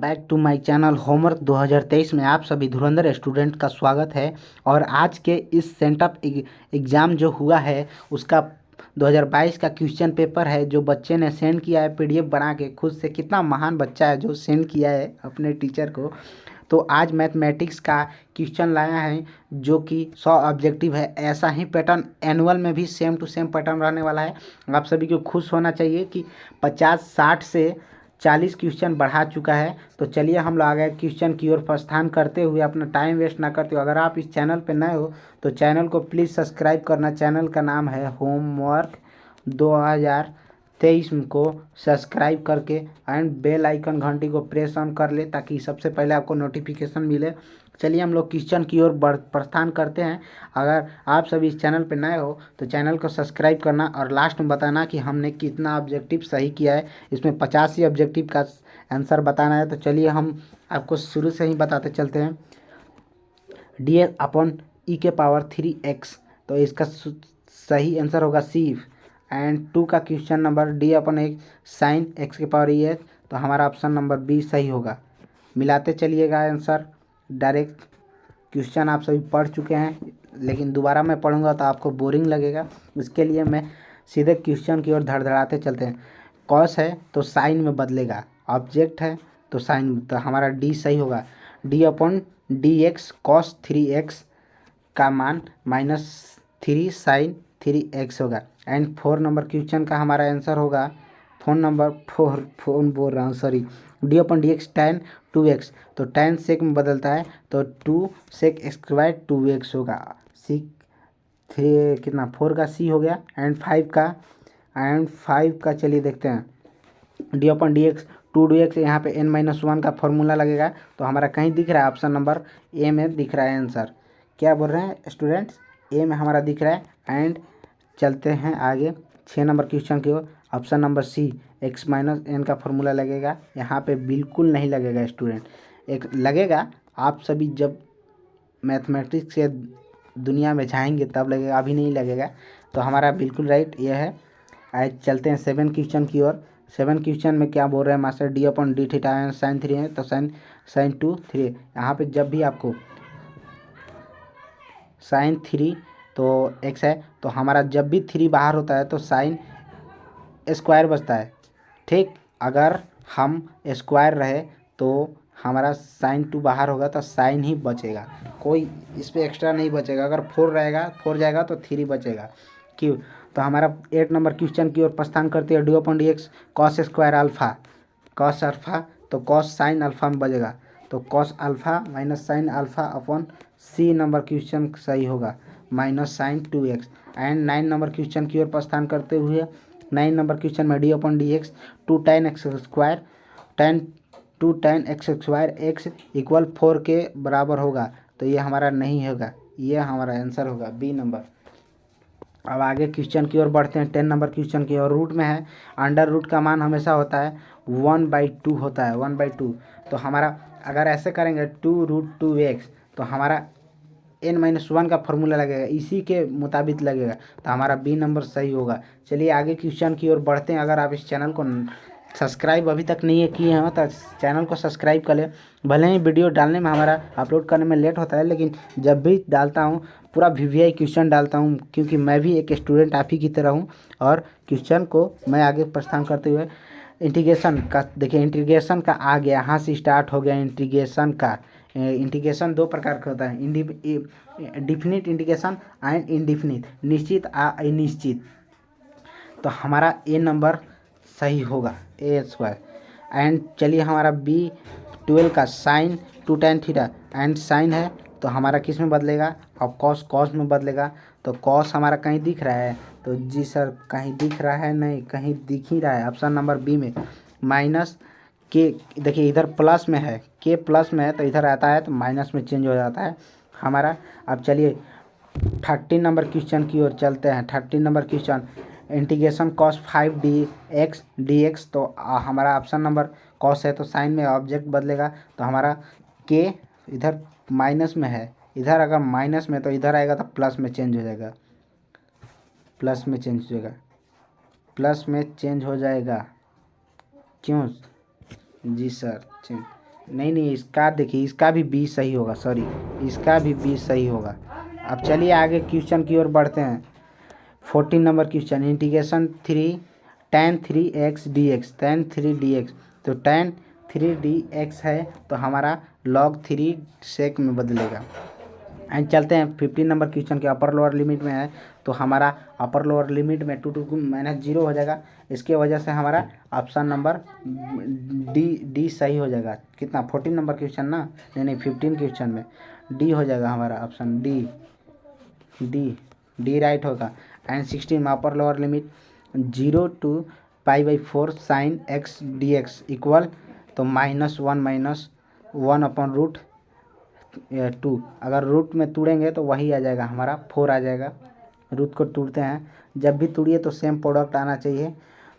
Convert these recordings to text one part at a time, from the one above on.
Back to my channel homework 2023 में आप सभी धुरंधर स्टूडेंट का स्वागत है। और आज के इस सेंटअप एग्ज़ाम जो हुआ है उसका 2022 का क्वेश्चन पेपर है जो बच्चे ने सेंड किया है पीडीएफ बना के खुद से। कितना महान बच्चा है जो सेंड किया है अपने टीचर को। तो आज मैथमेटिक्स का क्वेश्चन लाया है जो कि 100 ऑब्जेक्टिव है। ऐसा ही पैटर्न एनुअल में भी सेम टू सेम पैटर्न रहने वाला है। आप सभी को खुश होना चाहिए कि 50-60 से 40 क्वेश्चन बढ़ा चुका है। तो चलिए हम लोग आगे क्वेश्चन की ओर प्रस्थान करते हुए अपना टाइम वेस्ट ना करते हुए, अगर आप इस चैनल पर नए हो तो चैनल को प्लीज़ सब्सक्राइब करना। चैनल का नाम है होमवर्क 2023 को सब्सक्राइब करके एंड बेल आइकन घंटी को प्रेस ऑन कर ले ताकि सबसे पहले आपको नोटिफिकेशन मिले। चलिए हम लोग क्वेश्चन की ओर प्रस्थान करते हैं। अगर आप सभी इस चैनल पर नए हो तो चैनल को सब्सक्राइब करना और लास्ट में बताना कि हमने कितना ऑब्जेक्टिव सही किया है। इसमें 85 ऑब्जेक्टिव का आंसर बताना है। तो चलिए हम आपको शुरू से ही बताते चलते हैं। डी अपॉन ई के पावर 3x, तो इसका सही आंसर होगा सी। एंड 2 का क्वेश्चन नंबर डी अपॉन एक साइन एक्स के पावर ई है, तो हमारा ऑप्शन नंबर बी सही होगा। मिलाते चलिएगा आंसर। डायरेक्ट क्वेश्चन आप सभी पढ़ चुके हैं लेकिन दोबारा मैं पढ़ूंगा तो आपको बोरिंग लगेगा, इसके लिए मैं सीधे क्वेश्चन की ओर धड़धड़ाते चलते हैं। कॉस है तो साइन में बदलेगा, ऑब्जेक्ट है तो साइन, तो हमारा डी सही होगा। D upon d x cos 3x का मान -3 साइन 3x होगा। एंड 4 नंबर क्वेश्चन का हमारा आंसर होगा फोन बोल रहा हूँ sorry, D upon d x tan 2x, तो टैन सेक में बदलता है तो 2 सेक स्क्वायर 2x होगा। सी 3 कितना 4 का सी हो गया। एंड 5 का चलिए देखते हैं। D upon d x 2dx, यहाँ पे n-1 का फॉर्मूला लगेगा, तो हमारा कहीं दिख रहा है ऑप्शन नंबर ए में दिख रहा है आंसर। क्या बोल रहे हैं स्टूडेंट्स, ए में हमारा दिख रहा है। एंड चलते हैं आगे 6 नंबर क्वेश्चन की ओर। ऑप्शन नंबर सी x-n का फॉर्मूला लगेगा, यहाँ पे बिल्कुल नहीं लगेगा स्टूडेंट। एक लगेगा आप सभी जब मैथमेटिक्स के दुनिया में जाएंगे तब लगेगा, अभी नहीं लगेगा। तो हमारा बिल्कुल राइट ये है। आज चलते हैं 7 क्वेश्चन की ओर। 7 क्वेश्चन में क्या बोल रहे हैं master, D upon D theta है साइन 3 है, तो साइन 2 3। यहाँ पे जब भी आपको साइन 3 तो x है, तो हमारा जब भी 3 बाहर होता है तो साइन स्क्वायर बचता है। ठीक, अगर हम स्क्वायर रहे तो हमारा साइन 2 बाहर होगा तो साइन ही बचेगा, कोई इस पर एक्स्ट्रा नहीं बचेगा। अगर 4 रहेगा 4 जाएगा तो 3 बचेगा। क्यों, तो हमारा 8 नंबर क्वेश्चन की ओर प्रस्थान करते हैं। D upon d x cos square alpha, cos alpha तो कॉस साइन अल्फा में बचेगा, तो cos alpha minus sine alpha upon C number question सही होगा minus sine 2x। And 9 number question की ओर प्रस्थान करते हुए 9 नंबर क्वेश्चन में d upon d x 2 tan x square tan x square x equal 4 के बराबर होगा, तो ये हमारा नहीं होगा, ये हमारा आंसर होगा बी नंबर। अब आगे क्वेश्चन की ओर बढ़ते हैं। 10 नंबर क्वेश्चन की ओर रूट में है। अंडर रूट का मान हमेशा होता है 1/2 होता है 1/2, तो हमारा अगर ऐसे करेंगे 2√2x तो हमारा n-1 का फॉर्मूला लगेगा, इसी के मुताबिक लगेगा, तो हमारा बी नंबर सही होगा। चलिए आगे क्वेश्चन की ओर बढ़ते हैं। अगर आप इस चैनल को सब्सक्राइब अभी तक नहीं किए हैं तो चैनल को सब्सक्राइब कर लें। भले ही वीडियो डालने में हमारा अपलोड करने में लेट होता है, लेकिन जब भी डालता हूँ पूरा वीवीआई क्वेश्चन डालता हूँ, क्योंकि मैं भी एक स्टूडेंट आप ही की तरह हूँ। और क्वेश्चन को मैं आगे प्रस्थान करते हुए इंटीग्रेशन का देखिए, इंटीग्रेशन का आ गया, यहाँ से स्टार्ट हो गया इंटीग्रेशन का। इंटीग्रेशन 2 प्रकार का होता है, डिफिनिट इंटीग्रेशन एंड इनडिफिनिट, निश्चित अनिश्चित। तो हमारा ए नंबर सही होगा ए स्क्वायर। एंड चलिए हमारा बी 12 का साइन 2 tan थीटा, एंड साइन है तो हमारा किस में बदलेगा, और कॉस में बदलेगा। तो कॉस हमारा कहीं दिख रहा है, तो जी सर कहीं दिख रहा है नहीं, कहीं दिख ही रहा है ऑप्शन नंबर बी में। माइनस के देखिए इधर प्लस में है, के प्लस में है तो इधर आता है तो माइनस में चेंज हो जाता है हमारा। अब चलिए 13 नंबर क्वेश्चन की ओर चलते हैं। 13 number question integration cos 5 dx, तो हमारा ऑप्शन नंबर कॉस है तो साइन में ऑब्जेक्ट बदलेगा, तो हमारा के इधर माइनस में है, इधर अगर माइनस में तो इधर आएगा तो प्लस में चेंज हो जाएगा, प्लस में चेंज हो जाएगा, प्लस में चेंज हो जाएगा। क्यों जी सर चेंज, नहीं नहीं, इसका देखिए, इसका भी बी सही होगा, सॉरी, इसका भी बी सही होगा। अब चलिए आगे क्वेश्चन की ओर बढ़ते हैं। 14 number question, integration 3 tan 3x dx, tan 3 dx। तो tan 3 dx है तो हमारा log 3 सेक में बदलेगा। एंड चलते हैं 15 नंबर क्वेश्चन के अपर लोअर लिमिट में है, तो हमारा अपर लोअर लिमिट में 2 -0 हो जाएगा। इसके वजह से हमारा ऑप्शन नंबर डी सही हो जाएगा। कितना, 14 नंबर क्वेश्चन ना, नहीं 15 क्वेश्चन में डी हो जाएगा हमारा ऑप्शन डी राइट होगा। एंड 16 में upper lower limit 0 to π/4 sin x dx equal, तो -1 अगर रूट में तोड़ेंगे तो वही आ जाएगा हमारा 4 आ जाएगा। रूट को तोड़ते हैं, जब भी तोड़िए तो सेम प्रोडक्ट आना चाहिए।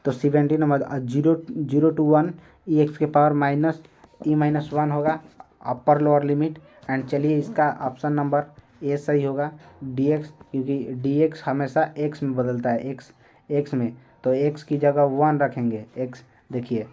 तो 17 नंबर 0 to 1 e⁻1 होगा अपर लोअर लिमिट। एंड चलिए इसका ऑप्शन नंबर ए सही होगा, dx, क्योंकि dx हमेशा x में बदलता है, x में, तो x की जगह 1 रखेंगे। x देखिए,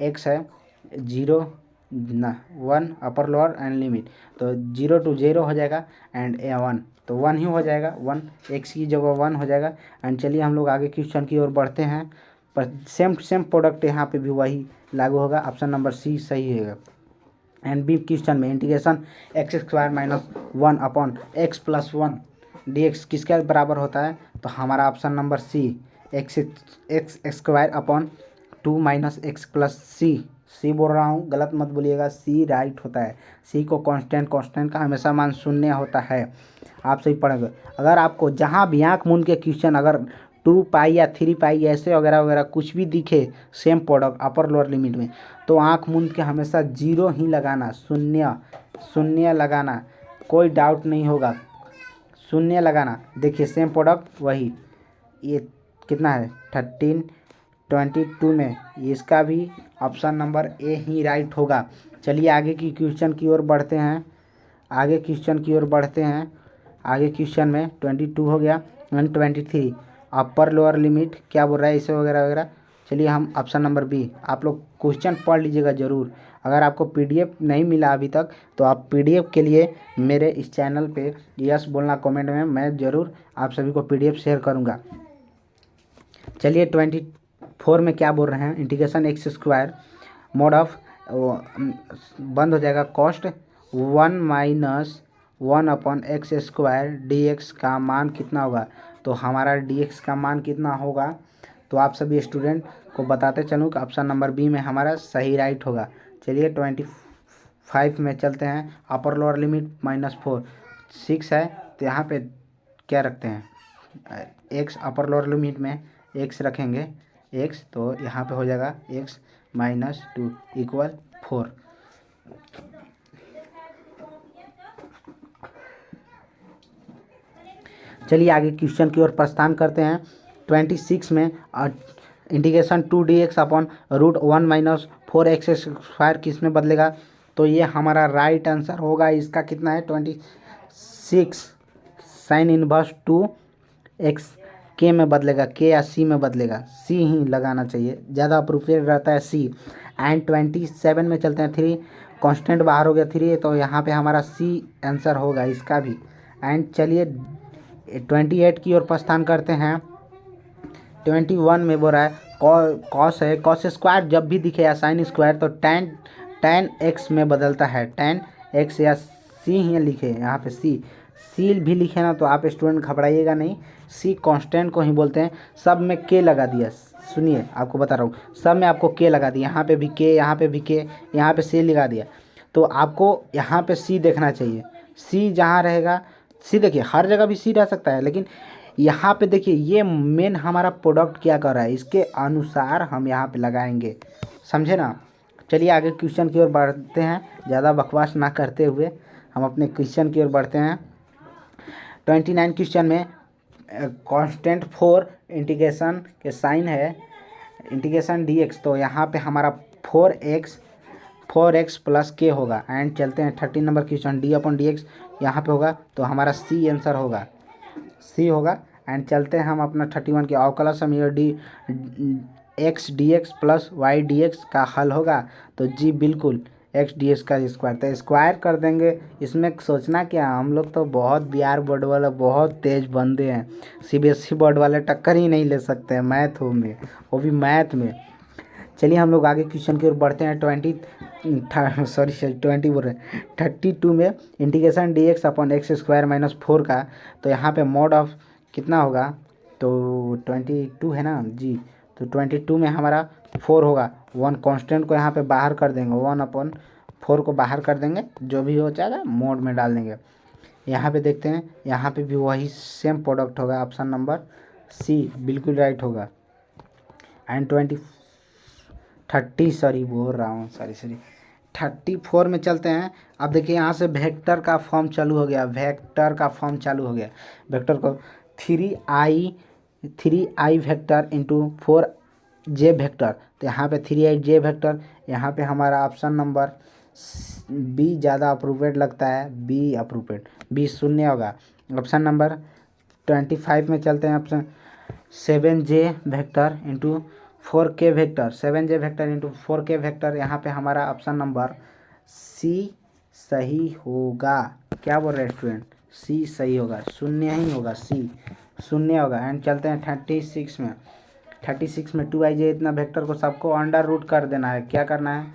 x है 1 अपर लोअर एंड लिमिट, तो 0 to 0 हो जाएगा एंड 1, तो 1 ही हो जाएगा, 1 x की जगह 1 हो जाएगा। एंड चलिए हम लोग आगे क्वेश्चन की ओर बढ़ते हैं, पर सेम प्रोडक्ट यहाँ पे भी वही लागू होगा। ऑप्शन नंबर सी सही है। एंड बी क्वेश्चन में integration x² - 1 upon x+1 dx किसके बराबर होता है, तो हमारा option number C x² upon 2 - x plus C बोल रहा हूँ, गलत मत बोलिएगा, सी राइट होता है। सी को कांस्टेंट का हमेशा मान शून्य होता है, आप सही पढ़ेंगे। अगर आपको जहाँ भी आँख मूंद के क्वेश्चन अगर 2π या 3π ऐसे वगैरह वगैरह कुछ भी दिखे same product upper lower limit में, तो आँख मूंद के हमेशा 0 ही लगाना, शून्य लगाना, कोई डाउट नहीं होगा, शून्य लगाना। देखिए सेम प्रोडक्ट वही, ये कितना है 13 22 में, इसका भी option number A he right होगा। चलिए आगे की क्वेश्चन की ओर बढ़ते हैं। आगे क्वेश्चन में 22 हो गया, 123 अपर लोअर लिमिट क्या बोल रहा है इसे वगैरह वगैरह। चलिए हम ऑप्शन नंबर बी, आप लोग क्वेश्चन पढ़ लीजिएगा ज़रूर। अगर आपको पीडीएफ नहीं मिला अभी तक तो आप पीडीएफ के लिए मेरे इस चैनल पे यस बोलना कमेंट में, मैं ज़रूर आप सभी को पीडीएफ शेयर करूँगा। चलिए 24 में क्या बोल रहे हैं, इंटीग्रेशन x² मोड ऑफ बंद हो जाएगा, कॉस्ट 1 - 1 अपॉन x² dx का मान कितना होगा, तो हमारा dx का मान कितना होगा, तो आप सभी स्टूडेंट को बताते चलूँ कि ऑप्शन नंबर बी में हमारा सही राइट होगा। चलिए 25 में चलते हैं, अपर लोअर लिमिट -4 6 है, तो यहाँ पे क्या रखते हैं, x अपर लोअर लिमिट में x रखेंगे, x, तो यहाँ पे हो जाएगा x - 2 इक्वल 4। चलिए आगे क्वेश्चन की ओर प्रस्थान करते हैं। 26 में इंटीग्रेशन 2 dx अपॉन √1 - 4x² किस में बदलेगा, तो ये हमारा राइट आंसर होगा। इसका कितना है 26 साइन इनवर्स 2x के में बदलेगा, के या सी में बदलेगा, सी ही लगाना चाहिए, ज़्यादा अप्रोप्रिएट रहता है सी। एंड 27 में चलते हैं, 3 कांस्टेंट बाहर हो गया 3, तो यहाँ पे हमारा सी आंसर होगा इसका भी। एंड चलिए 28 की ओर प्रस्थान करते हैं। 21 में बोल रहा है कॉस है, कॉस स्क्वायर जब भी दिखे या साइन स्क्वायर तो tan x में बदलता है, tan x या सी ही लिखे यहाँ पे, सी भी लिखे ना तो आप स्टूडेंट घबराइएगा नहीं, सी कांस्टेंट को ही बोलते हैं। सब में के लगा दिया, सुनिए आपको बता रहा हूँ, सब में आपको के लगा दिया, यहाँ पे भी के, यहाँ पे भी के, यहाँ पे सी लगा दिया, तो आपको यहाँ पे सी देखना चाहिए। सी जहाँ रहेगा, सी देखिए हर जगह भी सी रह सकता है, लेकिन यहाँ पे देखिए ये मेन हमारा प्रोडक्ट क्या कर रहा है, इसके अनुसार हम यहाँ पे लगाएंगे, समझे ना। चलिए आगे क्वेश्चन की ओर बढ़ते हैं, ज़्यादा बकवास ना करते हुए हम अपने क्वेश्चन की ओर बढ़ते हैं। 29 क्वेश्चन में कांस्टेंट 4 इंटीग्रेशन के साइन है इंटीग्रेशन dx, तो यहाँ पे हमारा 4x प्लस के होगा। एंड चलते हैं 13 नंबर क्वेश्चन, d/dx यहाँ पे होगा, तो हमारा सी आंसर होगा, सी होगा। एंड चलते हैं हम अपना 31 के अवकलज समीकरण x dx plus y dx का हल होगा, तो जी बिल्कुल एक्स डी एक्स का स्क्वायर, तो स्क्वायर कर देंगे। इसमें सोचना क्या, हम लोग तो बहुत बिहार बोर्ड वाले बहुत तेज बंदे हैं, सीबीएसई बोर्ड वाले टक्कर ही नहीं ले सकते हैं मैथ में, वो भी मैथ में। चलिए हम लोग आगे क्वेश्चन की ओर बढ़ते हैं। 20 बोल रहे हैं 32 में integration D x upon x square minus 4 का, तो यहाँ पे मॉड ऑफ कितना होगा, तो 22 है ना जी, तो 22 में हमारा 4 होगा। 1 कांस्टेंट को यहाँ पे बाहर कर देंगे, 1/4 को बाहर कर देंगे, जो भी हो जाएगा मोड में डाल देंगे। यहाँ पे देखते हैं, यहाँ पे भी वही सेम प्रोडक्ट होगा, ऑप्शन नंबर सी बिल्कुल राइट होगा। एंड 34 में चलते हैं। अब देखिए यहाँ से वेक्टर का फॉर्म चालू हो गया, वेक्टर को 3i vector into 4j vector, तो यहाँ पे 3i j वेक्टर, यहाँ पे हमारा ऑप्शन नंबर बी ज़्यादा अप्रूवेड लगता है, बी शून्य होगा। ऑप्शन नंबर 25 में चलते हैं। Option 7j vector into 4k vector, 7j vector into 4k vector, यहाँ पे हमारा ऑप्शन नंबर सी सही होगा। क्या बोल रहे हैं स्टूडेंट, सी सही होगा, शून्य ही होगा, सी शून्य होगा। एंड चलते हैं 36 में। 36 में 2i j इतना वेक्टर को सबको अंडर रूट कर देना है। क्या करना है,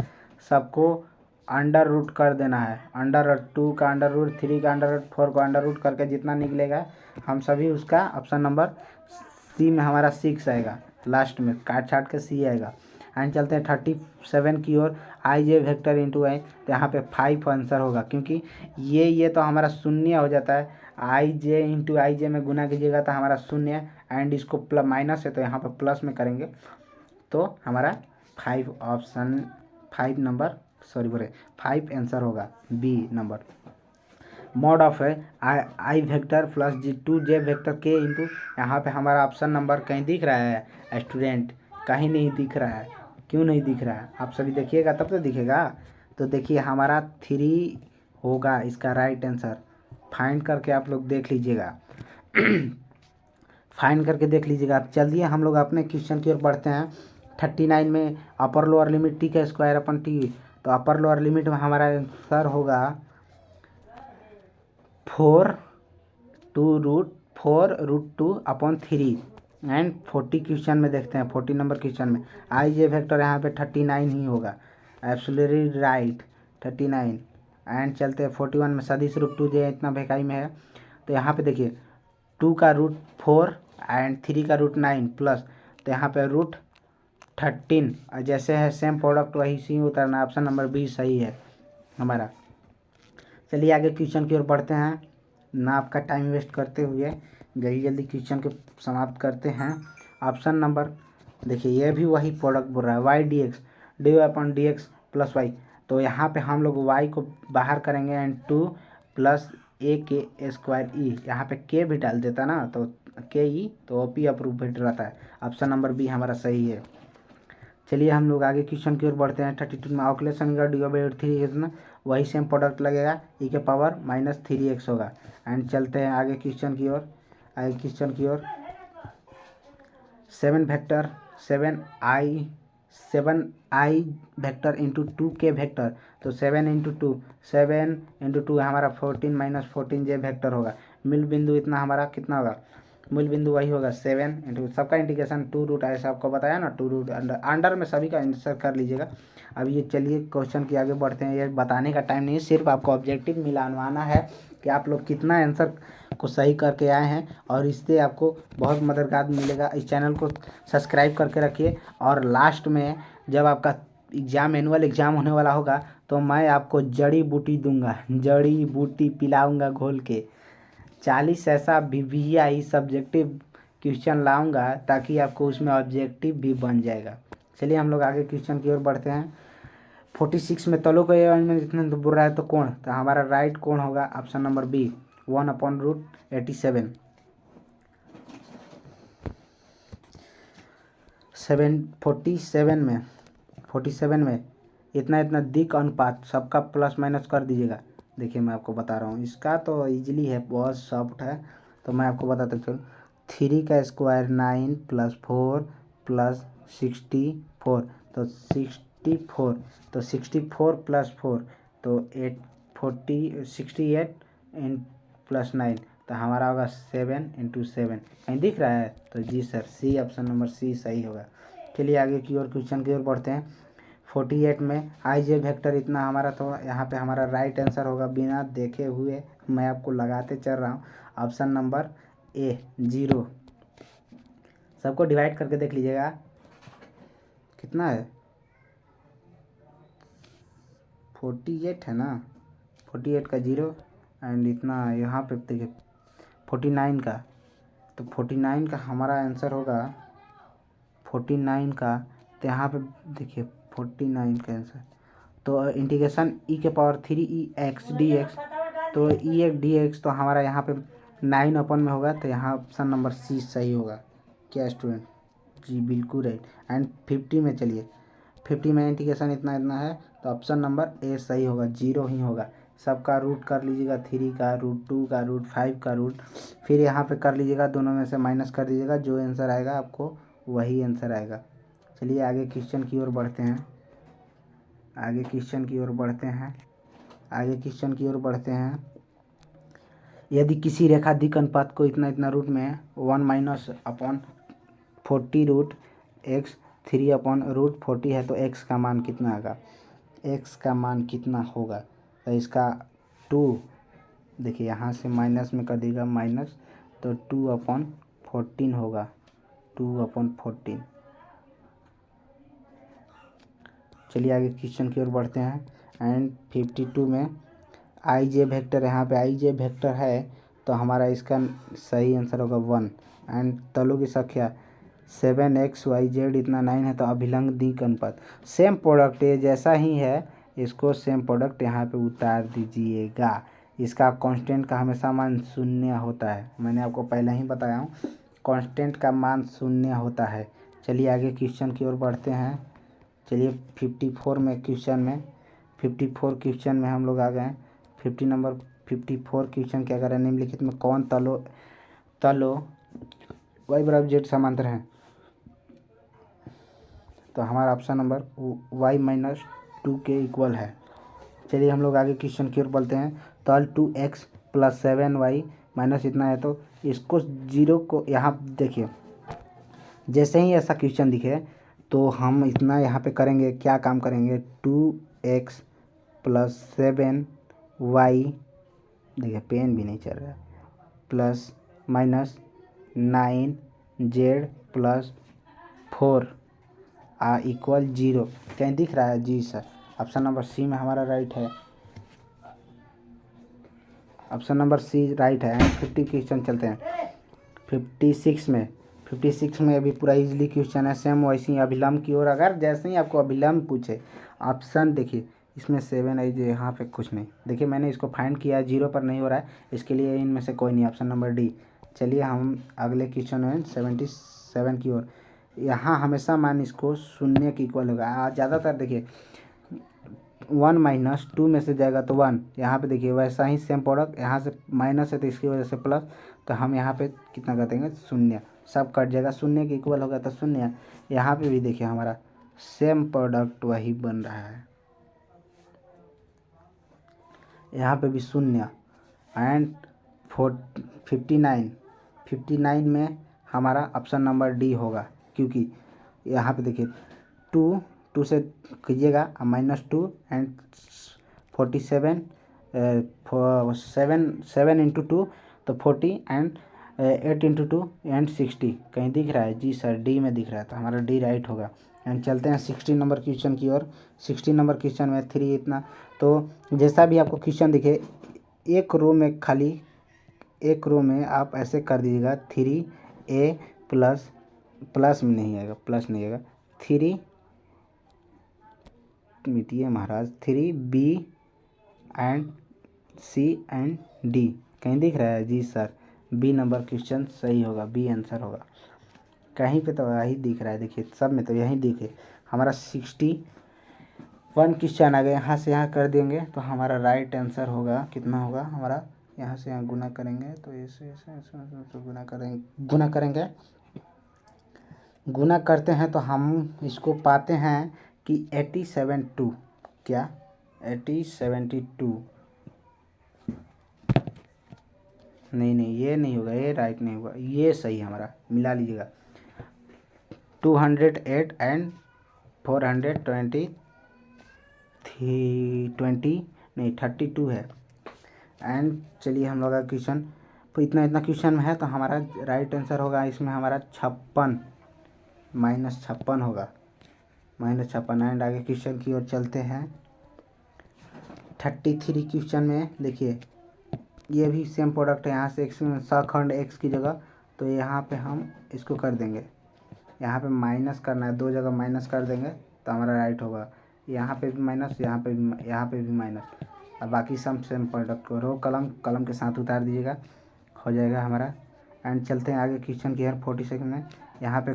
सबको अंडर रूट कर देना है, अंडर 2 का अंडर रूट, 3 का अंडर रूट, 4 को अंडर रूट करके जितना निकलेगा हम सभी उसका ऑप्शन नंबर सी में हमारा 6 आएगा, लास्ट में काट छाट के सी आएगा। एंड चलते हैं 37 की ओर, आई जे वेक्टर इंटू आई, तो यहाँ पे 5 आंसर होगा, क्योंकि ये तो हमारा शून्य हो जाता है। आई जे इंटू आई जे में गुना कीजिएगा तो हमारा शून्य, एंड इसको प्लस माइनस है तो यहाँ पे प्लस में करेंगे तो हमारा 5 आंसर होगा, बी नंबर। मॉड ऑफ है आई वेक्टर प्लस जी 2j वेक्टर के इंटू, यहाँ पे हमारा ऑप्शन नंबर कहीं दिख रहा है स्टूडेंट, कहीं नहीं दिख रहा है। क्यों नहीं दिख रहा है, आप सभी देखिएगा तब तो दिखेगा। तो देखिए हमारा 3 होगा इसका राइट आंसर, फाइंड करके आप लोग देख लीजिएगा। फाइंड करके देख लीजिएगा। चलिए हम लोग अपने क्वेश्चन की ओर बढ़ते हैं। 39 में अपर लोअर लिमिट टी का स्क्वायर अपन टी, तो अपर लोअर लिमिट में हमारा आंसर होगा 4√2/3। एंड 40 क्वेश्चन में देखते हैं, 40 नंबर क्वेश्चन में आई जे वेक्टर यहाँ पे 39 ही होगा, एब्सोल्युटली राइट 39। एंड चलते हैं 41 में सदिश रूप 2j इतना भेकाई में है, तो यहाँ पे देखिए 2 का रूट 4 एंड 3 का रूट 9 प्लस, तो यहाँ पे रूट 13, जैसे है सेम प्रोडक्ट वही सी उतरना, ऑप्शन नंबर बी सही है हमारा। चलिए आगे क्वेश्चन की ओर बढ़ते हैं, ना आपका टाइम वेस्ट करते हुए जल्दी जल्दी क्वेश्चन को समाप्त करते हैं। ऑप्शन नंबर देखिए, ये भी वही प्रोडक्ट बोल रहा है, y d x d y upon d x plus y, तो यहाँ पे हम लोग वाई को बाहर करेंगे एंड 2 प्लस ए के स्क्वायर ई, यहाँ पे के भी डाल देता ना तो के ई, तो पी अप्रूव्ड रहता है। ऑप्शन नंबर बी हमारा सही है। चलिए हम लोग आगे क्वेश्चन की ओर बढ़ते हैं। 32 में ऑक्लेशन का डी/3 इतना वही सेम प्रोडक्ट लगेगा, ई के पावर -3x होगा। एंड चलते हैं आगे क्वेश्चन की ओर। 7i vector into 2k vector, तो 7 इंटू 2 हमारा 14 - 14j वेक्टर होगा। मूल बिंदु इतना हमारा कितना होगा, मूल बिंदु वही होगा 7 इंटू सबका इंटीग्रेशन 2 ऐसा आपको बताया ना, 2 अंडर में सभी का आंसर कर लीजिएगा। अब ये चलिए क्वेश्चन के आगे बढ़ते हैं। ये बताने का टाइम नहीं है, सिर्फ आपको ऑब्जेक्टिव मिलाना है कि आप लोग कितना आंसर को सही करके आए हैं, और इससे आपको बहुत मददगार मिलेगा। इस चैनल को सब्सक्राइब करके रखिए, और लास्ट में जब आपका एनुअल एग्ज़ाम होने वाला होगा तो मैं आपको जड़ी बूटी दूंगा, जड़ी बूटी पिलाऊंगा घोल के। 40 ऐसा VVI सब्जेक्टिव क्वेश्चन लाऊंगा ताकि आपको उसमें ऑब्जेक्टिव भी बन जाएगा। चलिए हम लोग आगे क्वेश्चन की ओर बढ़ते हैं। 46 में तलों के अरेंजमेंट जितने बोल रहा है तो कोण, तो हमारा राइट कोण होगा ऑप्शन नंबर बी 1/√87। 47 में इतना इतना अनुपात सबका प्लस माइनस कर दीजिएगा। देखिए मैं आपको बता रहा हूँ, इसका तो इजीली है, बहुत सॉफ्ट है, तो मैं आपको बताता चलूँ। 3 का स्क्वायर 9 + 4 + 64, तो 64, तो 64 प्लस 4 तो 68 इन प्लस 9, तो हमारा होगा 7 इंटू 7। कहीं दिख रहा है? तो जी सर, सी, ऑप्शन नंबर सी सही होगा। चलिए आगे की ओर क्वेश्चन की ओर बढ़ते हैं। 48 में आई जे वेक्टर इतना हमारा, तो यहाँ पे हमारा राइट आंसर होगा, बिना देखे हुए मैं आपको लगाते चल रहा हूँ, ऑप्शन नंबर ए 0। सबको डिवाइड करके देख लीजिएगा कितना है, 48 है ना, 48 का 0 एंड इतना यहाँ पे देखिए 49 का, तो 49 का हमारा आंसर होगा 49 का, तो यहाँ पे देखिए 49 का आंसर, तो इंटीग्रेशन ई के पावर 3 ई एक्स डी एक्स, तो ई एक डी एक्स, तो हमारा यहाँ पे 9 अपन में होगा, तो यहाँ ऑप्शन नंबर सी सही होगा। क्या स्टूडेंट? जी बिल्कुल राइट। एंड 50 में चलिए, 50 में इंटीग्रेशन इतना इतना है, तो ऑप्शन नंबर ए सही होगा, 0 ही होगा। सबका रूट कर लीजिएगा, 3 का रूट, 2 का रूट, 5 का रूट, फिर यहाँ पे कर लीजिएगा, दोनों में से माइनस कर दीजिएगा, जो आंसर आएगा आपको वही आंसर आएगा। चलिए आगे क्वेश्चन की ओर बढ़ते हैं, आगे क्वेश्चन की ओर बढ़ते हैं, आगे क्वेश्चन की ओर बढ़ते हैं। यदि किसी रेखा दिक अनुपात को इतना इतना रूट में 1 minus upon 40 root x 3 upon root 40 है, तो एक्स का मान कितना आएगा? एक्स का मान कितना होगा? तो इसका 2, देखिए यहाँ से माइनस में कर दीजिएगा माइनस, तो 2 अपॉन 14 होगा, 2 अपॉन 14। चलिए आगे क्वेश्चन की ओर बढ़ते हैं। एंड 52 में आई जे वेक्टर, यहाँ पे आई जे वेक्टर है, तो हमारा इसका सही आंसर होगा 1। एंड तलों की संख्या 7xyz इतना 9 है, तो अभिलंब दिक अनुपात, सेम प्रोडक्ट ये जैसा ही है, इसको सेम प्रोडक्ट यहाँ पे उतार दीजिएगा। इसका कांस्टेंट का हमेशा मान 0 होता है, मैंने आपको पहले ही बताया हूँ, कांस्टेंट का मान 0 होता है। चलिए आगे क्वेश्चन की ओर बढ़ते हैं। चलिए 54 क्वेश्चन में हम लोग आ गए हैं। 54 क्वेश्चन क्या कर रहे हैं, निम्नलिखित में कौन तलो y बराबर z समांतर हैं? तो हमारा ऑप्शन नंबर y माइनस 2 के इक्वल है। चलिए हम लोग आगे क्वेश्चन की ओर बढ़ते हैं। तल 2x प्लस 7y माइनस इतना है, तो इसको 0 को यहाँ देखिए, जैसे ही ऐसा क्वेश्चन दिखे तो हम इतना यहाँ पे करेंगे, क्या काम करेंगे, 2x प्लस 7y, देखिए पेन भी नहीं चल रहा है, plus minus 9z plus 4 equal 0। क्या दिख रहा है? जी सर, ऑप्शन नंबर सी में हमारा राइट है, ऑप्शन नंबर सी राइट है। 50 क्वेश्चन चलते हैं। 56 में अभी पूरा इजीली क्वेश्चन है, सेम वैसे ही अभिलंब की ओर, अगर जैसे ही आपको अभिलंब पूछे, ऑप्शन देखिए इसमें 7 है, जो यहाँ पे कुछ नहीं, देखिए मैंने इसको फाइंड किया, 0 पर नहीं हो रहा है, इसके लिए इनमें से कोई नहीं, ऑप्शन नंबर डी। चलिए हम अगले क्वेश्चन में 77 की ओर, यहाँ हमेशा मान इसको 0 के इक्वल होगा। ज़्यादातर देखिए 1 माइनस 2 में से जाएगा तो 1, यहाँ पे देखिए वैसा ही सेम प्रोडक्ट, यहाँ से माइनस है तो इसकी वजह से प्लस, तो हम यहाँ पे कितना कर देंगे, 0, सब कट जाएगा, 0 के इक्वल होगा तो 0। यहाँ पे भी देखिए हमारा सेम प्रोडक्ट वही बन रहा है, यहाँ पे भी 0। एंड 59 में हमारा ऑप्शन नंबर डी होगा, क्योंकि यहाँ पे देखिए 2 से कीजिएगा -2 एंड 47 7 इंटू 2 तो 40 एंड 8 इंटू 2 एंड 60। कहीं दिख रहा है? जी सर, डी में दिख रहा है, तो हमारा डी राइट होगा। एंड चलते हैं 16 नंबर क्वेश्चन की ओर। 16 नंबर क्वेश्चन में 3 इतना, तो जैसा भी आपको क्वेश्चन दिखे, एक रो में खाली, एक रो में आप ऐसे कर दीजिएगा 3a प्लस में नहीं आएगा, प्लस नहीं आएगा, 3 मिटिए महाराज, 3b and c and d। कहीं दिख रहा है? जी सर, बी नंबर क्वेश्चन सही होगा, बी आंसर होगा। कहीं पे तो यही दिख रहा है, देखिए सब में तो यही दिखे। हमारा 61 क्वेश्चन आ गए, यहाँ से यहाँ कर देंगे तो हमारा राइट आंसर होगा, कितना होगा हमारा, यहाँ से यहाँ गुना करेंगे तो ऐसे गुना करेंगे, गुना करते हैं तो हम इसको पाते हैं कि 8072 क्या 8072 नहीं ये नहीं होगा, ये राइट नहीं होगा, ये सही हमारा, मिला लीजिएगा 208 एंड 420 नहीं 32 है। एंड चलिए हम लोग का क्वेश्चन तो इतना क्वेश्चन में है, तो हमारा राइट आंसर होगा इसमें हमारा 56 -56 होगा, -56। एंड आगे क्वेश्चन की ओर चलते हैं। 33 क्वेश्चन में देखिए ये भी सेम प्रोडक्ट है, यहाँ से एक्स सखंड एक्स की जगह, तो यहाँ पे हम इसको कर देंगे, यहाँ पे माइनस करना है, 2 जगह माइनस कर देंगे तो हमारा राइट होगा। यहाँ पे भी माइनस, यहाँ पे भी माइनस, और बाकी सब सेम प्रोडक्ट को रो कलम के साथ उतार दीजिएगा, हो जाएगा हमारा। एंड चलते हैं आगे क्वेश्चन की हर 42 में। यहाँ पे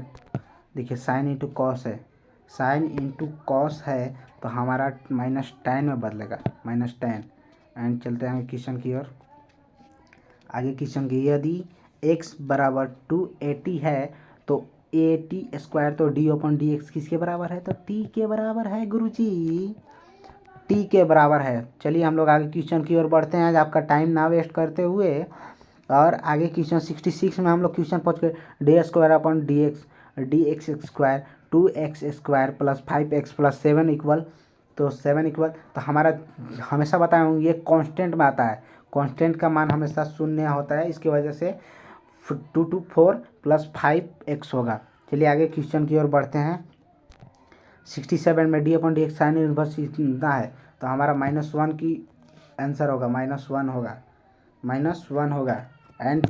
देखिए साइन इंटू कॉस है, साइन इंटू कॉस है तो हमारा -10 में बदलेगा, -10। एंड चलते हैं क्वेश्चन की ओर। आगे क्वेश्चन की यदि x बराबर 280 है तो 80² तो d/dx किसके बराबर है, तो t के बराबर है गुरुजी, t के बराबर है। चलिए हम लोग आगे क्वेश्चन की ओर बढ़ते हैं, आज आपका टाइम ना वेस्ट करते हुए। और आगे क्वेश्चन 66 में हम लोग क्वेश्चन पहुँच गए, d² 2x² + 5x + 7 इक्वल, तो 7 इक्वल, तो हमारा हमेशा बताया हूँ ये कांस्टेंट में आता है, कांस्टेंट का मान हमेशा 0 होता है, इसकी वजह से 2 to 4 + 5x होगा। चलिए आगे क्वेश्चन की ओर बढ़ते हैं। 67 में d/dx साइन इनवर्स इतना है, तो हमारा -1 की आंसर होगा, -1 होगा। एंड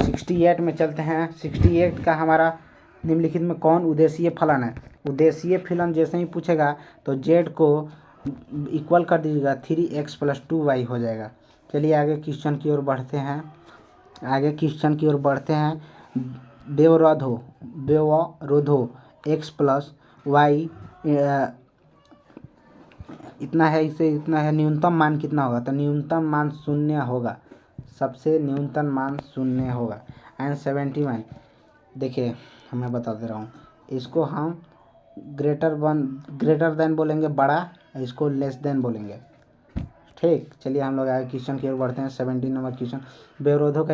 68 में चलते हैं। 68 का हमारा निम्नलिखित में कौन उद्देशीय फलन है, उद्देशीय फलन जैसे ही पूछेगा तो z को इक्वल कर दीजिएगा, 3x + 2y हो जाएगा। चलिए आगे क्वेश्चन की ओर बढ़ते हैं, व्यवरोधो x + y इतना है, इसे इतना है, न्यूनतम मान कितना होगा, तो न्यूनतम मान 0 होगा, सबसे न्यूनतम मान 0 होगा। एंड 71 देखिए मैं बता दे रहा हूँ, इसको हम ग्रेटर देन बोलेंगे बड़ा, इसको लेस देन बोलेंगे, ठीक। चलिए हम लोग आगे क्वेश्चन की ओर बढ़ते हैं। 17 नंबर क्वेश्चन, व्यवरोधों का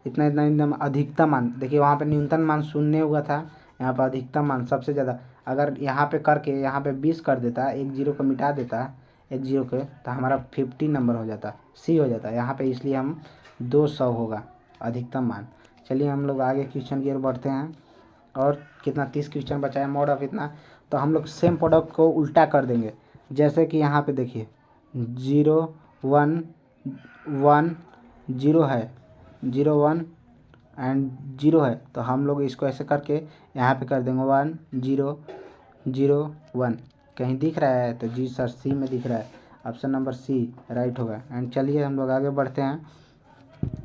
इतना अधिकतम मान, देखिए वहाँ पे न्यूनतम मान 0 हुआ था, यहाँ पर अधिकतम मान सबसे ज़्यादा, अगर यहाँ पे करके यहाँ पे 20 कर देता, एक जीरो को मिटा देता, एक जीरो के, तो हमारा 50 नंबर हो जाता, सी हो जाता यहाँ पे, इसलिए हम 200 होगा अधिकतम मान। चलिए हम लोग आगे क्वेश्चन की ओर बढ़ते हैं। और कितना 30 क्वेश्चन बचा है, मोड ऑफ इतना, तो हम लोग सेम प्रोडक्ट को उल्टा कर देंगे। जैसे कि यहाँ पे देखिए 0 1 1 0 है, 0 1 एंड 0 है, तो हम लोग इसको ऐसे करके यहाँ पे कर देंगे 1 0 0 1। कहीं दिख रहा है तो जी सर सी में दिख रहा है, ऑप्शन नंबर सी राइट होगा। एंड चलिए हम लोग आगे बढ़ते हैं।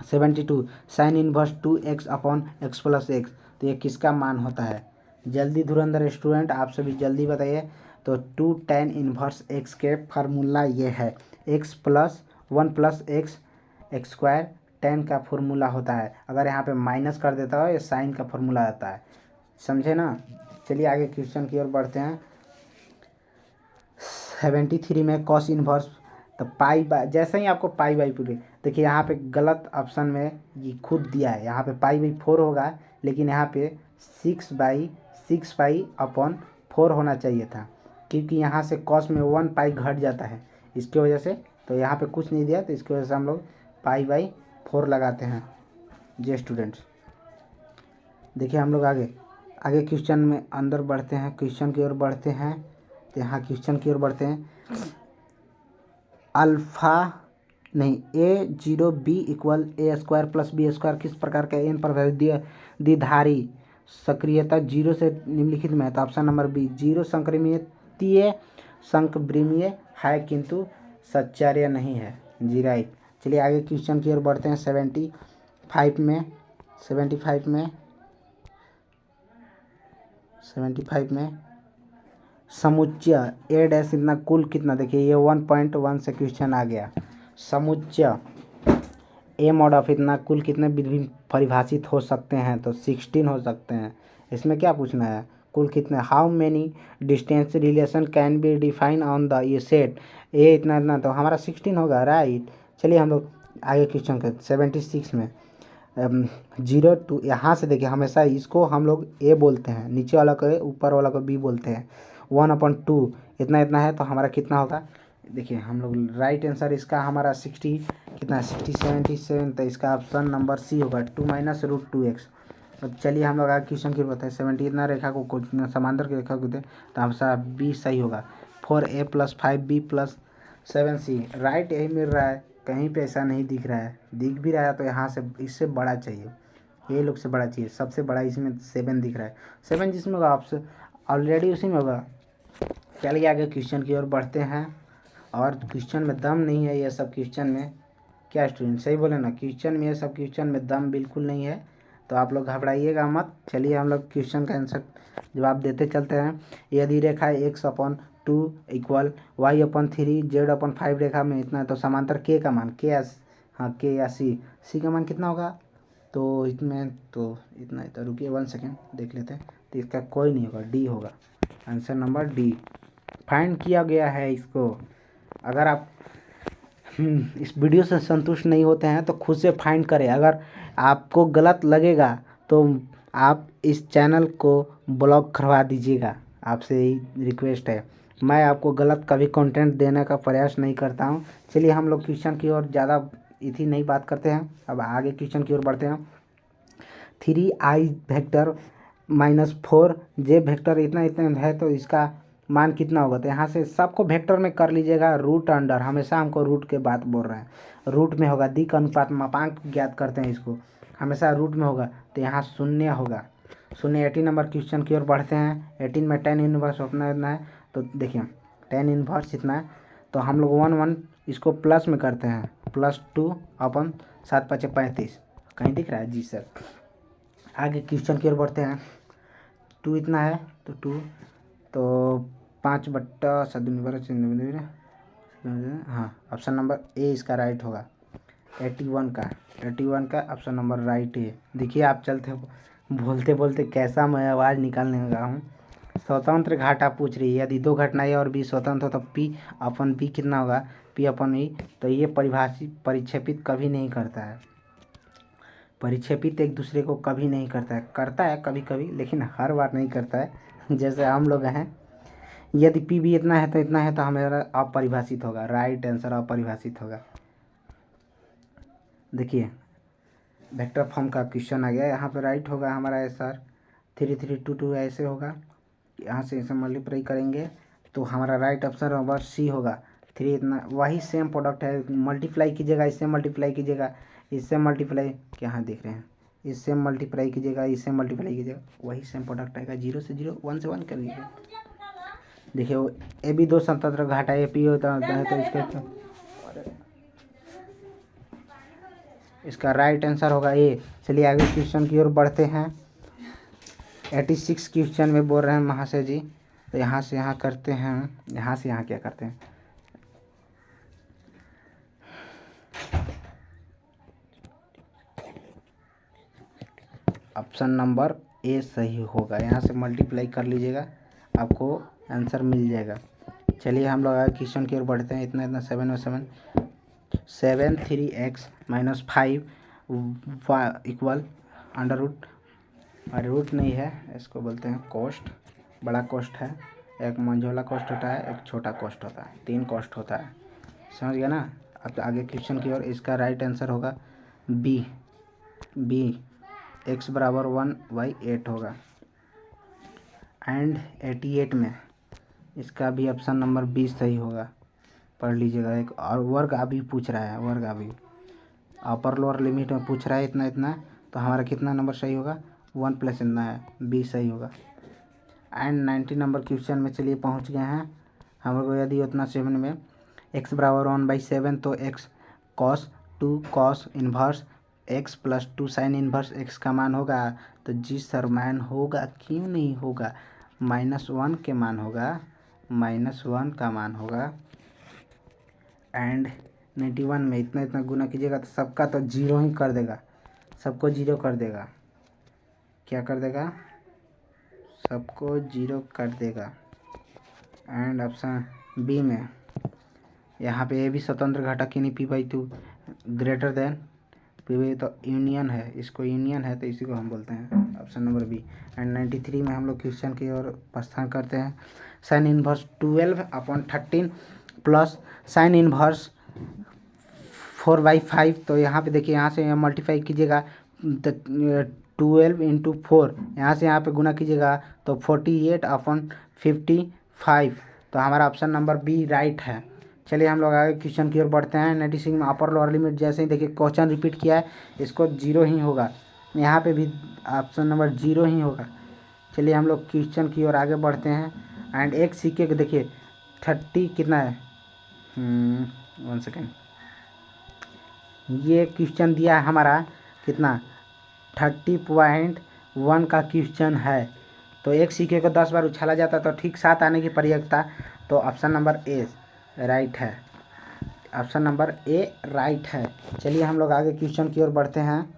72 साइन इनवर्स 2x/x + x, तो ये किसका मान होता है, जल्दी धुरंधर स्टूडेंट आप सभी जल्दी बताइए। तो 2 tan इनवर्स x के फार्मूला ये है, x + 1 + x² tan का फार्मूला होता है, अगर यहाँ पे माइनस कर देता हो ये साइन का फार्मूला आता है, समझे ना। चलिए आगे क्वेश्चन की ओर बढ़ते हैं। 73 में कॉस इनवर्स, तो जैसे ही आपको पाई पूरे, देखिए यहाँ पे गलत ऑप्शन में ये खुद दिया है, यहाँ पे π/4 होगा, लेकिन यहाँ पे 6/6π/4 होना चाहिए था, क्योंकि यहाँ से कॉस में 1 पाई घट जाता है, इसकी वजह से, तो यहाँ पे कुछ नहीं दिया, तो इसकी वजह से हम लोग π/4 लगाते हैं जे स्टूडेंट्स। देखिए हम लोग आगे क्वेश्चन में अंदर बढ़ते हैं, क्वेश्चन की ओर बढ़ते हैं, तो यहाँ क्वेश्चन की ओर बढ़ते हैं। a0b = a² + b² किस प्रकार का n पर द्विधारी सक्रियता 0 से निम्नलिखित में है, तो ऑप्शन नंबर बी 0 संक्रामितीय संक्रमणीय है किंतु सच्चार्य नहीं है, जी राइट। चलिए आगे क्वेश्चन की ओर बढ़ते हैं। 75 में समुच्चय a' इतना कुल कितना, देखिए ये 1.1 से क्वेश्चन आ गया, समुच्चय ए मॉड ऑफ इतना कुल कितने विधि परिभाषित हो सकते हैं, तो 16 हो सकते हैं। इसमें क्या पूछना है, कुल कितने, how many distance relation can be define on the ये सेट, ये इतना इतना, तो हमारा 16 होगा, राइट। चलिए हम लोग आगे क्वेश्चन करते 76 में। 0 to, यहाँ से देखिए हमेशा इसको हम लोग ए बोलते हैं, नीचे वाला को ए, ऊपर वाला को बी बोलते हैं। 1/2 इतना इतना है, तो हमारा कितना होगा, देखिए हम लोग राइट आंसर इसका हमारा 60 कितना 77, तो इसका ऑप्शन नंबर सी होगा 2 - √2x। अब चलिए हम लोग आगे क्वेश्चन की बताए 70 इतना रेखा को समांतर की रेखा को दे, तो हमेशा बी सही होगा। 4a + 5b + 7c, राइट यही मिल रहा है, कहीं पे ऐसा नहीं दिख रहा है, दिख भी रहा है तो यहाँ से इससे बड़ा चाहिए, ये लोग से बड़ा चाहिए, सबसे बड़ा इसमें 7 दिख रहा है, 7 जिसमें होगा आपसे ऑलरेडी उसी में होगा। चलिए आगे क्वेश्चन की ओर बढ़ते हैं, और क्वेश्चन में दम नहीं है ये सब क्वेश्चन में, क्या स्टूडेंट सही बोले ना, क्वेश्चन में ये सब क्वेश्चन में दम बिल्कुल नहीं है, तो आप लोग घबराइएगा मत। चलिए हम लोग क्वेश्चन का आंसर जवाब देते चलते हैं। यदि रेखा x/2 = y/3 z/5 रेखा में इतना है, तो समांतर के का मान के या के या सी का मान कितना होगा, तो इसमें तो इतना है, तो रुकिए 1 सेकेंड देख लेते हैं, तो इसका कोई नहीं होगा, डी होगा, आंसर नंबर डी फाइंड किया गया है इसको। अगर आप इस वीडियो से संतुष्ट नहीं होते हैं तो खुद से फाइंड करें, अगर आपको गलत लगेगा तो आप इस चैनल को ब्लॉक करवा दीजिएगा, आपसे यही रिक्वेस्ट है। मैं आपको गलत कभी कंटेंट देने का प्रयास नहीं करता हूँ। चलिए हम लोग क्वेश्चन की ओर ज़्यादा इतनी नहीं बात करते हैं, अब आगे क्वेश्चन की ओर बढ़ते हैं। 3i वेक्टर -4j वेक्टर इतना इतना है, तो इसका मान कितना होगा, तो यहाँ से सबको वेक्टर में कर लीजिएगा, रूट अंडर, हमेशा हमको रूट के बात बोल रहे हैं, रूट में होगा, दिक् अनुपात मापांक ज्ञात करते हैं इसको, हमेशा रूट में होगा, तो यहाँ 0 होगा, 0। 18 नंबर क्वेश्चन की ओर बढ़ते हैं। 18 में tan इनवर्स अपना इतना है, तो देखिए tan इनवर्स इतना है, तो हम लोग 1 इसको प्लस में करते हैं, +2/7 × 5 = 35, कहीं दिख रहा है जी सर। आगे क्वेश्चन की ओर बढ़ते हैं। 2 इतना है, तो 2 तो 5/7 हाँ, ऑप्शन नंबर ए इसका राइट होगा। 81 का ऑप्शन नंबर राइट है। देखिए आप चलते बोलते बोलते कैसा मैं आवाज़ निकालने लगा हूँ। स्वतंत्र घाटा पूछ रही है, यदि 2 घटनाएं और बी स्वतंत्र हो तो P/B कितना होगा, P/E, तो ये परिक्षेपित कभी नहीं करता है, परिक्षेपित एक दूसरे को कभी नहीं करता है कभी कभी, लेकिन हर बार नहीं करता है, जैसे हम लोग हैं। यदि P/B इतना है तो इतना है, तो हमारा अपरिभाषित होगा, राइट आंसर अपरिभाषित होगा। देखिए वेक्टर फॉर्म का क्वेश्चन आ गया, यहाँ पे राइट होगा हमारा आंसर 3322 ऐसे होगा, यहाँ से इसे मल्टीप्लाई करेंगे तो हमारा राइट ऑप्शन नंबर सी होगा। 3 इतना, वही सेम प्रोडक्ट है, मल्टीप्लाई कीजिएगा, इससे मल्टीप्लाई कीजिएगा, इससे मल्टीप्लाई, यहाँ देख रहे हैं, इससे मल्टीप्लाई कीजिएगा, इससे मल्टीप्लाई कीजिएगा, वही सेम प्रोडक्ट आएगा, 0 से 0 1 से 1 कर लीजिए। देखिए ए भी 2 स्वतंत्र घाटा ए पी होता है, तो इसका राइट आंसर होगा ए। चलिए आगे क्वेश्चन की ओर बढ़ते हैं। 86 क्वेश्चन में बोल रहे हैं महाशय जी, तो यहाँ से यहाँ करते हैं, यहाँ से यहाँ क्या करते हैं, ऑप्शन नंबर ए सही होगा, यहाँ से मल्टीप्लाई कर लीजिएगा, आपको आंसर मिल जाएगा। चलिए हम लोग आगे क्वेश्चन की ओर बढ़ते हैं। इतना इतना 7 में 7 3x - 5 = रूट नहीं है, इसको बोलते हैं कॉस्ट, बड़ा कॉस्ट है, एक मंझोला कॉस्ट होता है, एक छोटा कॉस्ट होता है, 3 कॉस्ट होता है, समझ गया ना। अब आगे क्वेश्चन की ओर, इसका राइट आंसर होगा बी, x = 1/8 होगा। एंड 88 में इसका भी ऑप्शन नंबर बी सही होगा, पढ़ लीजिएगा। एक और वर्ग अभी पूछ रहा है, वर्ग अभी अपर लोअर लिमिट में पूछ रहा है, इतना इतना, तो हमारा कितना नंबर सही होगा, 1 + इतना है, बी सही होगा। एंड 90 नंबर क्वेश्चन में चलिए पहुंच गए हैं हम लोग। यदि उतना 7 में x = 1/7, तो x cos 2 cos inverse x + 2 sin inverse x का मान होगा, तो जी सर मान होगा, क्यों नहीं होगा, -1 के मान होगा, -1 का मान होगा। एंड 91 में इतना इतना गुना कीजिएगा तो सबका तो 0 ही कर देगा, सबको 0 कर देगा, क्या कर देगा, सबको 0 कर देगा। एंड ऑप्शन बी में यहाँ पे ए भी स्वतंत्र घटक ही नहीं, p/2 ग्रेटर देन p/2 तो यूनियन है, इसको यूनियन है तो इसी को हम बोलते हैं ऑप्शन नंबर बी। एंड 93 में हम लोग क्वेश्चन की ओर प्रस्थान करते हैं। Sine inverse 12/13 plus sine inverse 4/5। तो यहाँ पे देखिए, यहाँ से मल्टीप्लाई कीजिएगा तो 12 × 4, यहाँ से यहाँ पे गुना कीजिएगा तो 48/55। तो हमारा ऑप्शन नंबर बी राइट है। चलिए हम लोग आगे क्वेश्चन की ओर बढ़ते हैं। 96 में अपर लोअर लिमिट जैसे ही देखिए क्वेश्चन रिपीट किया है, इसको 0 ही होगा, यहाँ पे भी ऑप्शन नंबर 0 ही होगा। चलिए हम लोग क्वेश्चन की ओर आगे बढ़ते हैं। एंड एक सिक्के को देखिए 30 कितना है, 1 सेकेंड, ये क्वेश्चन दिया है हमारा कितना 30.1 का क्वेश्चन है। तो एक सिक्के को 10 बार उछाला जाता है तो ठीक 7 आने की प्रयोजकता। तो ऑप्शन नंबर ए राइट है, ऑप्शन नंबर ए राइट है। चलिए हम लोग आगे क्वेश्चन की ओर बढ़ते हैं।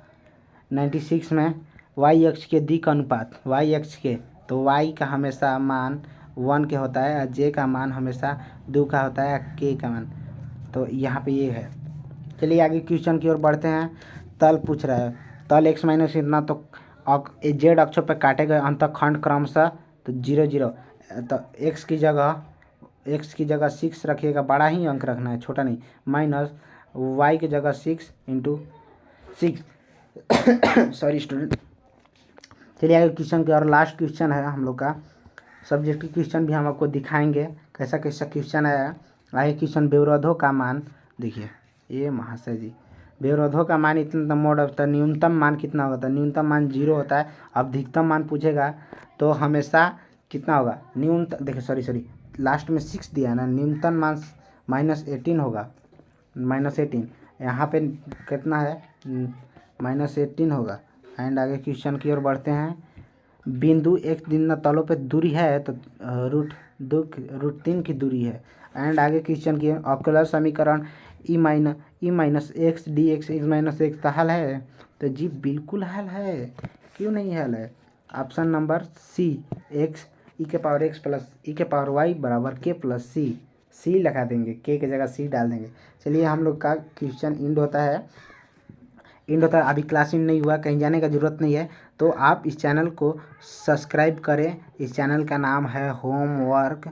96 में वाई अक्ष के दिक् अनुपात, वाई अक्ष के, तो वाई का हमेशा मान 1 के होता है, जे का मान हमेशा 2 का होता है, के का मान, तो यहाँ पे ये है। चलिए आगे क्वेश्चन की ओर बढ़ते हैं। तल पूछ रहा है, तल x माइनस इतना, तो जेड अक्षों पर काटे गए अंतःखंड क्रमशः तो 0 0। तो x की जगह 6 रखिएगा, बड़ा ही अंक रखना है, छोटा नहीं, माइनस y की जगह 6 × 6 सॉरी स्टूडेंट। चलिए आगे क्वेश्चन की और लास्ट क्वेश्चन है हम लोग का। सब्जेक्टिव क्वेश्चन भी हम आपको दिखाएंगे कैसा कैसा क्वेश्चन है। आगे क्वेश्चन व्यवरोधों का मान देखिए, ये महाशय जी, व्यवरोधों का मान इतना मोड होता है, न्यूनतम मान कितना होता है, न्यूनतम मान 0 होता है। अब अधिकतम मान पूछेगा तो हमेशा कितना होगा, न्यूनतम देखिए सॉरी लास्ट में 6 दिया है ना, न्यूनतम मान -18 होगा, -18 यहाँ पे कितना है, -18 होगा। एंड आगे क्वेश्चन की ओर बढ़ते हैं। बिंदु एक दिन तलों पे दूरी है तो √3 की दूरी है। एंड आगे क्वेश्चन की अवकलज समीकरण E minus X D X -x का हल है, तो जी बिल्कुल हल है, क्यों नहीं हल है। Option number C, x e⁻x plus e⁻y बराबर k प्लस सी लगा देंगे, k की जगह c डाल देंगे। चलिए हम लोग का क्वेश्चन इंड होता है। अभी क्लास इंड नहीं हुआ, कहीं जाने का ज़रूरत नहीं है, तो आप इस चैनल को सब्सक्राइब करें। इस चैनल का नाम है होमवर्क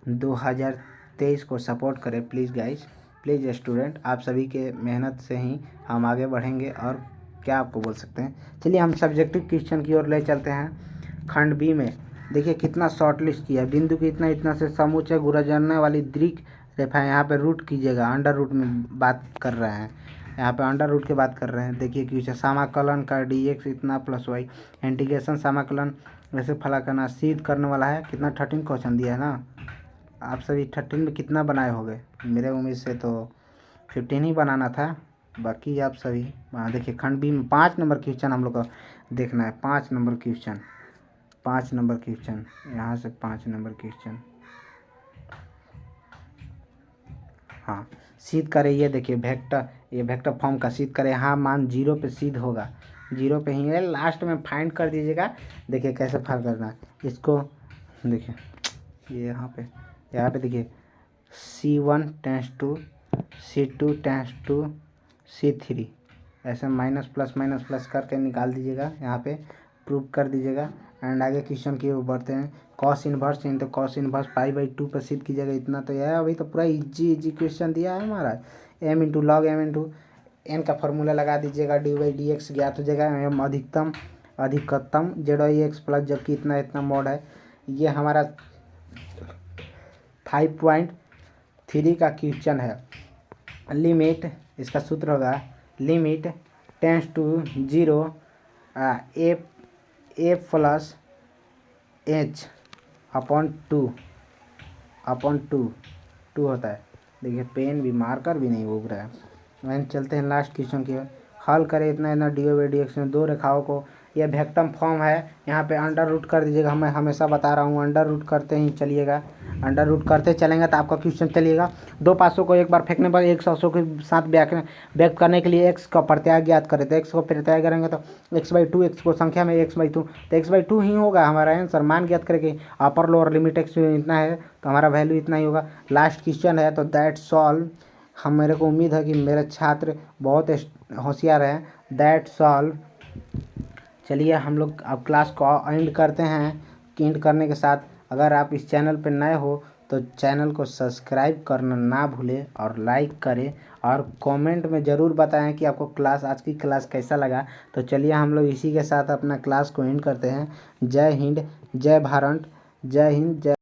2023 को सपोर्ट करें प्लीज़ गाइस, प्लीज़ स्टूडेंट, आप सभी के मेहनत से ही हम आगे बढ़ेंगे और क्या आपको बोल सकते हैं। चलिए हम सब्जेक्टिव क्वेश्चन की ओर ले चलते हैं। खंड बी में देखिए कितना शॉर्ट लिस्ट किया, बिंदु के इतना से समुच्चय गुजरने वाली दीर्घ रेखा, यहाँ पे रूट कीजिएगा, अंडर रूट में बात कर रहे हैं, यहाँ पे अंडर रूट की बात कर रहे हैं। देखिए क्वेश्चन समाकलन का dx इतना प्लस y, इंटीग्रेशन समाकलन वैसे फला करना, सिद्ध करने वाला है कितना 13 क्वेश्चन दिया है ना। आप सभी 13 में कितना बनाए होंगे, मेरे उम्मीद से तो 15 ही बनाना था, बाकी आप सभी देखिए खंड बी में 5 नंबर क्वेश्चन हम लोग को देखना है। 5 नंबर क्वेश्चन यहाँ से 5 नंबर क्वेश्चन, हाँ सिद्ध करें। ये देखिए वेक्टर फॉर्म का सिद्ध करें, यहाँ मान 0 पे सिद्ध होगा, 0 पे ही है, लास्ट में फाइंड कर दीजिएगा। देखिए कैसे फाइंड करना है इसको, देखिए ये यहाँ पे देखिए C1 tense to C2 tense to C3, ऐसे माइनस प्लस करके निकाल दीजिएगा, यहाँ पे प्रूव कर दीजिएगा। एंड आगे क्वेश्चन की ओर बढ़ते हैं। कॉस इनवर्स π/2 पर सिद्ध कीजिएगा, इतना तो यह अभी तो पूरा इजी क्वेश्चन दिया है हमारा। m × log m × n का फॉर्मूला लगा दीजिएगा, dy/dx ज्ञात हो जाएगा। एम अधिकतम z/x प्लस, जबकि इतना मोड है। ये हमारा 5.3 का क्वेश्चन है। लिमिट, इसका सूत्र होगा limit tends to 0 a plus h upon 2 होता है। देखिए पेन भी, मार्कर भी नहीं उग रहा है। चलते हैं लास्ट क्वेश्चन की ओर। हल करें इतना dy/dx में दो रेखाओं को ये वेक्टम फॉर्म है, यहाँ पे अंडर रूट कर दीजिएगा। मैं हमेशा बता रहा हूँ अंडर रूट करते ही चलिएगा, अंडर रूट करते चलेंगे तो आपका क्वेश्चन चलिएगा। 2 500 को एक बार फेंकने पर 100 के साथ व्यक्त करने के लिए x का प्रत्याय ज्ञात करें। तो x को प्रत्याय करेंगे तो x/2, x को संख्या में x/2, तो x/2 ही होगा हमारा आंसर। मान ज्ञात करेंगे, अपर लोअर लिमिट x इतना है तो हमारा वैल्यू इतना ही होगा। लास्ट क्वेश्चन है तो दैट्स ऑल। हम मेरे को उम्मीद है कि मेरे छात्र बहुत होशियार हैं। That's all. चलिए हम लोग अब क्लास को एंड करते हैं। एंड करने के साथ अगर आप इस चैनल पर नए हो तो चैनल को सब्सक्राइब करना ना भूलें और लाइक करें और कमेंट में ज़रूर बताएं कि आपको आज की क्लास कैसा लगा। तो चलिए हम लोग इसी के साथ अपना क्लास को एंड करते हैं। जय हिंद, जय भारत, जय हिंद, जय